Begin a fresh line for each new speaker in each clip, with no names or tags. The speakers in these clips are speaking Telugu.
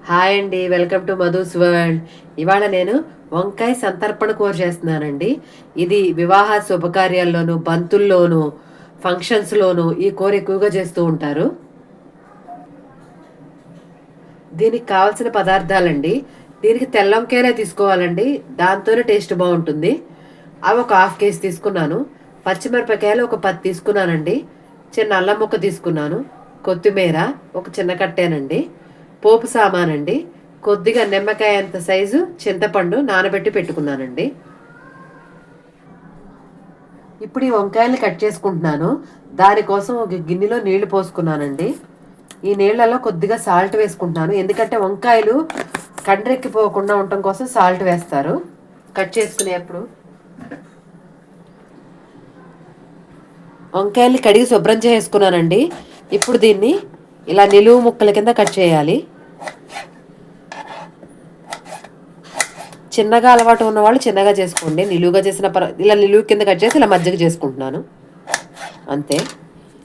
హాయ్ అండి, వెల్కమ్ టు మధుస్ వరల్డ్. ఇవాళ నేను వంకాయ సంతర్పణ కూర చేస్తున్నానండి. ఇది వివాహ శుభకార్యాల్లోనూ, బంతుల్లోనూ, ఫంక్షన్స్లోనూ ఈ కూర ఎక్కువగా చేస్తూ ఉంటారు. దీనికి కావాల్సిన పదార్థాలండి. దీనికి తెల్ల వంకాయలే తీసుకోవాలండి, దాంతోనే టేస్ట్ బాగుంటుంది. అవి ఒక హాఫ్ కేజీ తీసుకున్నాను. పచ్చిమిరపకాయలు ఒక 10 తీసుకున్నానండి. చిన్న అల్లం ముక్క తీసుకున్నాను. కొత్తిమీర ఒక చిన్న కట్టేనండి. పోపు సామానండి. కొద్దిగా నిమ్మకాయ అంత సైజు చింతపండు నానబెట్టి పెట్టుకున్నానండి. ఇప్పుడు ఈ వంకాయలు కట్ చేసుకుంటున్నాను. దానికోసం ఒక గిన్నెలో నీళ్లు పోసుకున్నానండి. ఈ నీళ్లలో కొద్దిగా సాల్ట్ వేసుకుంటున్నాను, ఎందుకంటే వంకాయలు కండ్రెక్కిపోకుండా ఉండటం కోసం సాల్ట్ వేస్తారు కట్ చేసుకునేప్పుడు. వంకాయల్ని కడిగి శుభ్రం చేసుకున్నానండి. ఇప్పుడు దీన్ని ఇలా నిలువు ముక్కల కింద కట్ చేయాలి. చిన్నగా అలవాటు ఉన్నవాళ్ళు చిన్నగా చేసుకోండి, నిలువుగా చేసిన ఇలా నిలువు కింద కట్ చేసి ఇలా మజ్జిగ చేసుకుంటున్నాను అంతే.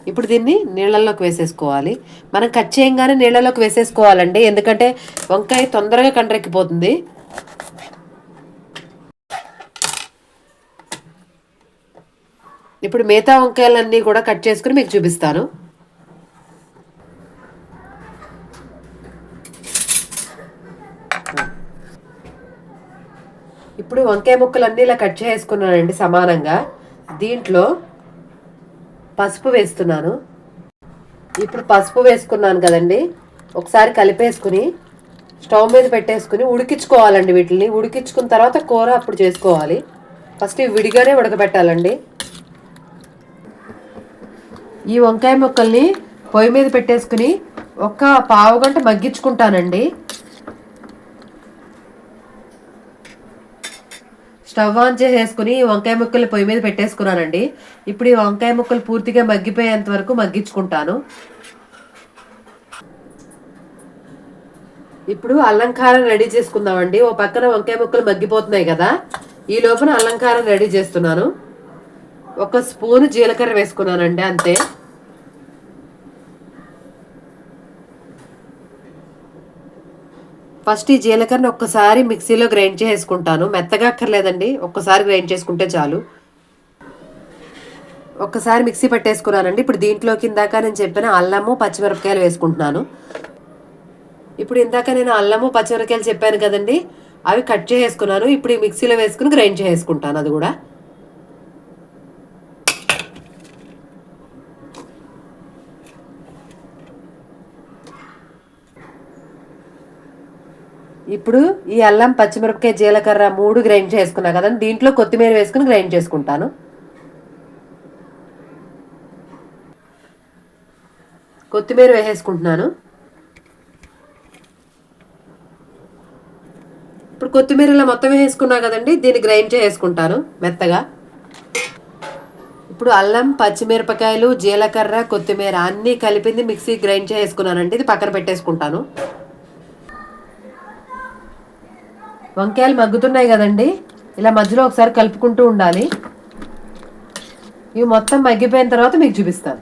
ఇప్పుడు దీన్ని నీళ్ళల్లోకి వేసేసుకోవాలి. మనం కట్ చేయంగానే నీళ్ళలోకి వేసేసుకోవాలండి, ఎందుకంటే వంకాయ తొందరగా కండ్రెక్కిపోతుంది. ఇప్పుడు మిగతా వంకాయలన్నీ కూడా కట్ చేసుకుని మీకు చూపిస్తాను. ఇప్పుడు వంకాయ ముక్కలన్నీ ఇలా కట్ చేసుకున్నానండి సమానంగా. దీంట్లో పసుపు వేస్తున్నాను. ఇప్పుడు పసుపు వేసుకున్నాను కదండి, ఒకసారి కలిపేసుకుని స్టవ్ మీద పెట్టేసుకుని ఉడికించుకోవాలండి. వీటిని ఉడికించుకున్న తర్వాత కూర అప్పుడు చేసుకోవాలి. ఫస్ట్ ఇవి విడిగానే ఉడకబెట్టాలండి. ఈ వంకాయ ముక్కల్ని పొయ్యి మీద పెట్టేసుకుని ఒక పావు గంట మగ్గించుకుంటానండి. స్టవ్ ఆన్ చేసేసుకుని వంకాయ ముక్కలు పొయ్యి మీద పెట్టేసుకున్నానండి. ఇప్పుడు ఈ వంకాయ ముక్కలు పూర్తిగా మగ్గిపోయేంత వరకు మగ్గించుకుంటాను. ఇప్పుడు అల్లంకారం రెడీ చేసుకుందామండి. ఓ పక్కన వంకాయ ముక్కలు మగ్గిపోతున్నాయి కదా, ఈ లోపల అల్లంకారం రెడీ చేస్తున్నాను. ఒక స్పూను జీలకర్ర వేసుకున్నానండి అంతే. ఫస్ట్ ఈ జీలకర్రని ఒక్కసారి మిక్సీలో గ్రైండ్ చేసుకుంటాను, మెత్తగా అక్కర్లేదండి, ఒక్కసారి గ్రైండ్ చేసుకుంటే చాలు. ఒక్కసారి మిక్సీ పెట్టేసుకున్నానండి. ఇప్పుడు దీంట్లోకి ఇందాక నేను చెప్పిన అల్లము పచ్చిమిరపకాయలు వేసుకుంటున్నాను. ఇప్పుడు ఇందాక నేను అల్లము పచ్చిమిరపకాయలు చెప్పాను కదండి, అవి కట్ చేసుకున్నాను. ఇప్పుడు ఈ మిక్సీలో వేసుకుని గ్రైండ్ చేసుకుంటాను అది కూడా. ఇప్పుడు ఈ అల్లం పచ్చిమిరపకాయ జీలకర్ర 3 గ్రైండ్ చేసుకున్నా కదండి, దీంట్లో కొత్తిమీర వేసుకుని గ్రైండ్ చేసుకుంటాను. కొత్తిమీర వేసేసుకుంటున్నాను. ఇప్పుడు కొత్తిమీరలో మొత్తం వేసుకున్నా కదండి, దీన్ని గ్రైండ్ చేసుకుంటాను మెత్తగా. ఇప్పుడు అల్లం పచ్చిమిరపకాయలు జీలకర్ర కొత్తిమీర అన్నీ కలిపింది మిక్సీ గ్రైండ్ చేసుకున్నానండి, ఇది పక్కన పెట్టేసుకుంటాను. వంకాయలు మగ్గుతున్నాయి కదండి, ఇలా మధ్యలో ఒకసారి కలుపుకుంటూ ఉండాలి. ఇవి మొత్తం మగ్గిపోయిన తర్వాత మీకు చూపిస్తాను.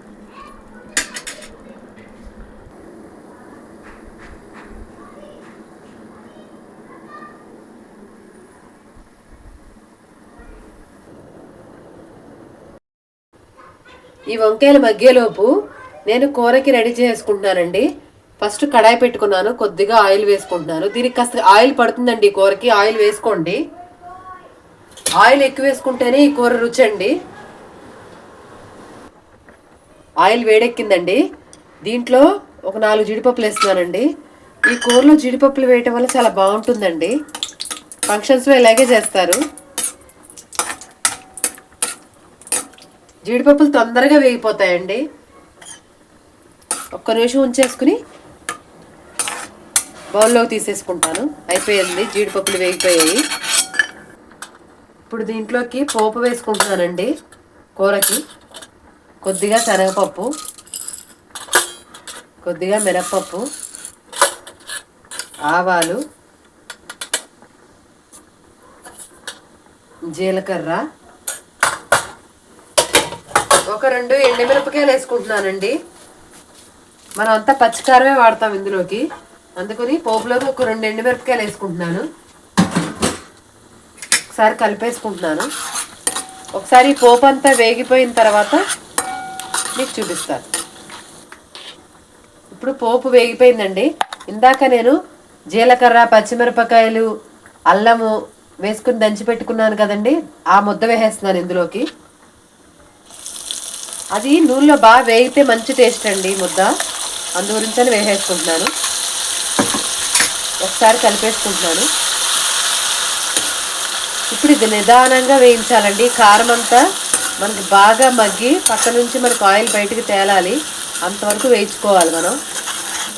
ఈ వంకాయలు మగ్గేలోపు నేను కూరకి రెడీ చేసుకుంటున్నానండి. ఫస్ట్ కడాయి పెట్టుకున్నాను, కొద్దిగా ఆయిల్ వేసుకుంటున్నాను. దీనికి కాస్త ఆయిల్ పడుతుందండి, కూరకి ఆయిల్ వేసుకోండి. ఆయిల్ ఎక్కువ వేసుకుంటేనే ఈ కూర రుచి అండి. ఆయిల్ వేడెక్కిందండి, దీంట్లో ఒక 4 జీడిపప్పులు వేస్తున్నానండి. ఈ కూరలో జీడిపప్పులు వేయటం వల్ల చాలా బాగుంటుందండి, ఫంక్షన్స్లో ఇలాగే చేస్తారు. జీడిపప్పులు తొందరగా వేగిపోతాయండి. ఒక్క నిమిషం ఉంచేసుకుని బౌల్లోకి తీసేసుకుంటాను. అయిపోయింది, జీడిపప్పులు వేగిపోయాయి. ఇప్పుడు దీంట్లోకి పోపు వేసుకుంటున్నానండి. కూరకి కొద్దిగా శనగపప్పు, కొద్దిగా మినప్పప్పు, ఆవాలు, జీలకర్ర, ఒక 2 ఎండుమిరపకాయలు వేసుకుంటున్నానండి. మనం అంతా పచ్చికారమే వాడతాం ఇందులోకి. అందుకని పోపులోకి ఒక 2 ఎండుమిరపకాయలు వేసుకుంటున్నాను. ఒకసారి కలిపేసుకుంటున్నాను. ఒకసారి పోపు అంతా వేగిపోయిన తర్వాత మీకు చూపిస్తాను. ఇప్పుడు పోపు వేగిపోయిందండి. ఇందాక నేను జీలకర్ర, పచ్చిమిరపకాయలు, అల్లము వేసుకుని దంచి పెట్టుకున్నాను కదండి, ఆ ముద్ద వేసేస్తున్నాను ఇందులోకి. అది నూనెలో బాగా వేగితే మంచి టేస్ట్ అండి ముద్ద, అందు గురించని వేసేసుకుంటున్నాను. ఒకసారి కలిపేసుకుంటున్నాను. ఇప్పుడు ఇది నిదానంగా వేయించాలండి. కారం అంతా మనకి బాగా మగ్గి పక్క నుంచి మనకు ఆయిల్ బయటికి తేలాలి, అంతవరకు వేయించుకోవాలి మనం.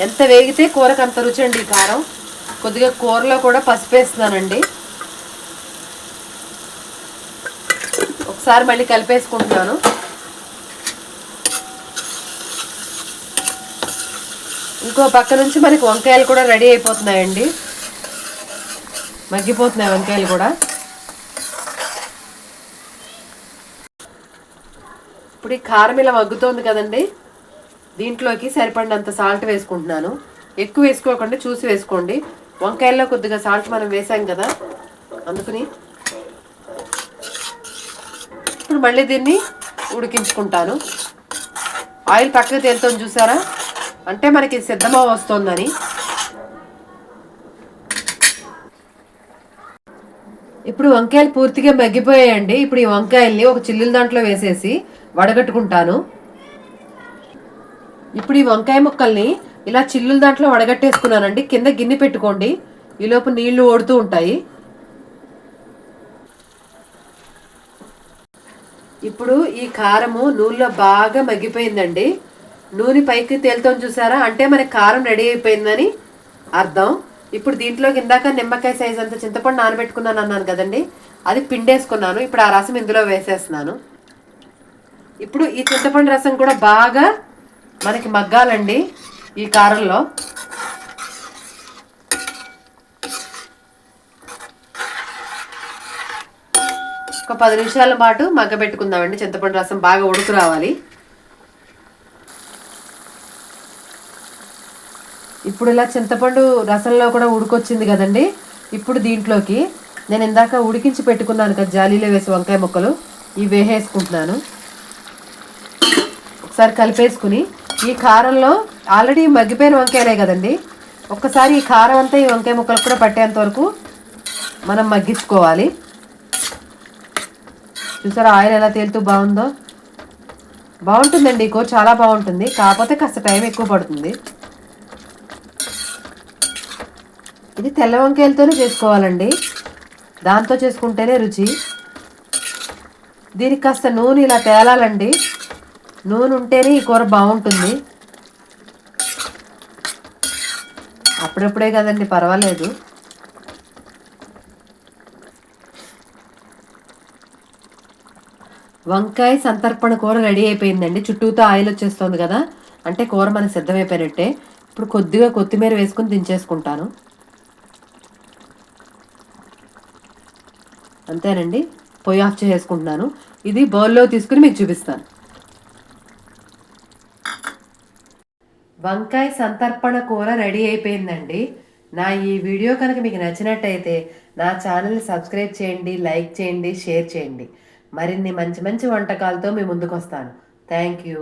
ఎంత వేగితే కూరకు అంత రుచి అండి. కారం కొద్దిగా కూరలో కూడా పసుపు వేస్తున్నానండి. ఒకసారి మళ్ళీ కలిపేసుకుంటున్నాను. ఇంకో పక్క నుంచి మనకి వంకాయలు కూడా రెడీ అయిపోతున్నాయండి, మగ్గిపోతున్నాయి వంకాయలు కూడా. ఇప్పుడు ఈ కారం ఇలా మగ్గుతోంది కదండి, దీంట్లోకి సరిపడినంత సాల్ట్ వేసుకుంటున్నాను. ఎక్కువ వేసుకోకండి, చూసి వేసుకోండి. వంకాయల్లో కొద్దిగా సాల్ట్ మనం వేసాం కదా, అందుకని. ఇప్పుడు మళ్ళీ దీన్ని ఉడికించుకుంటాను. ఆయిల్ పక్కకు తేలుతుంది చూసారా, అంటే మనకి సిద్ధమా వస్తుందని. ఇప్పుడు వంకాయలు పూర్తిగా మగ్గిపోయాయండి. ఇప్పుడు ఈ వంకాయల్ని ఒక చిల్లుల దాంట్లో వేసేసి వడగట్టుకుంటాను. ఇప్పుడు ఈ వంకాయ ముక్కల్ని ఇలా చిల్లుల దాంట్లో వడగట్టేసుకున్నానండి. కింద గిన్నె పెట్టుకోండి, ఈలోపు నీళ్లు ఓడుతూ ఉంటాయి. ఇప్పుడు ఈ కారము నూనెలో బాగా మగ్గిపోయిందండి. నూనె పైకి తేలుతాం చూసారా, అంటే మనకి కారం రెడీ అయిపోయిందని అర్థం. ఇప్పుడు దీంట్లోకి ఇందాక నిమ్మకాయ సైజ్ అంత చింతపండు నానబెట్టుకున్నాను అన్నాను కదండి, అది పిండేసుకున్నాను. ఇప్పుడు ఆ రసం ఇందులో వేసేస్తున్నాను. ఇప్పుడు ఈ చింతపండు రసం కూడా బాగా మనకి మగ్గాలండి ఈ కారంలో. ఒక 10 నిమిషాల పాటు మగ్గబెట్టుకుందామండి. చింతపండు రసం బాగా ఉడుకు రావాలి. ఇప్పుడు ఇలా చింతపండు రసంలో కూడా ఉడికొచ్చింది కదండి. ఇప్పుడు దీంట్లోకి నేను ఇందాక ఉడికించి పెట్టుకున్నాను కదా జాలీలో వేసి వంకాయ ముక్కలు, ఇవి వేసేసుకుంటున్నాను. ఒకసారి కలిపేసుకుని ఈ కారంలో ఆల్రెడీ మగ్గిపోయిన వంకాయలే కదండి, ఒక్కసారి ఈ కారం అంతా ఈ వంకాయ ముక్కలకు కూడా పట్టేంత వరకు మనం మగ్గించుకోవాలి. చూసారా ఆయిల్ ఎలా తేలుతూ బాగుందో. బాగుంటుందండి ఈ కూర, చాలా బాగుంటుంది. కాకపోతే కాస్త టైం ఎక్కువ పడుతుంది. ఇది తెల్ల వంకాయలతోనే చేసుకోవాలండి, దాంతో చేసుకుంటేనే రుచి. దీనికి కాస్త నూనె ఇలా తేలాలండి, నూనె ఉంటేనే ఈ కూర బాగుంటుంది. అప్పుడప్పుడే కదండి, పర్వాలేదు. వంకాయ సంతర్పణ కూర రెడీ అయిపోయిందండి. చుట్టూతో ఆయిల్ వచ్చేస్తుంది కదా, అంటే కూర మనకు సిద్ధమైపోయినట్టే. ఇప్పుడు కొద్దిగా కొత్తిమీర వేసుకుని దించేసుకుంటాను. అంతేనండి, పొయ్యి ఆఫ్ చేసుకుంటున్నాను. ఇది బౌల్లో తీసుకుని మీకు చూపిస్తాను. వంకాయ సంతర్పణ కూర రెడీ అయిపోయిందండి. నా ఈ వీడియో కనుక మీకు నచ్చినట్టయితే నా ఛానల్ని సబ్స్క్రైబ్ చేయండి, లైక్ చేయండి, షేర్ చేయండి. మరిన్ని మంచి మంచి వంటకాలతో మీ ముందుకు వస్తాను. Thank you.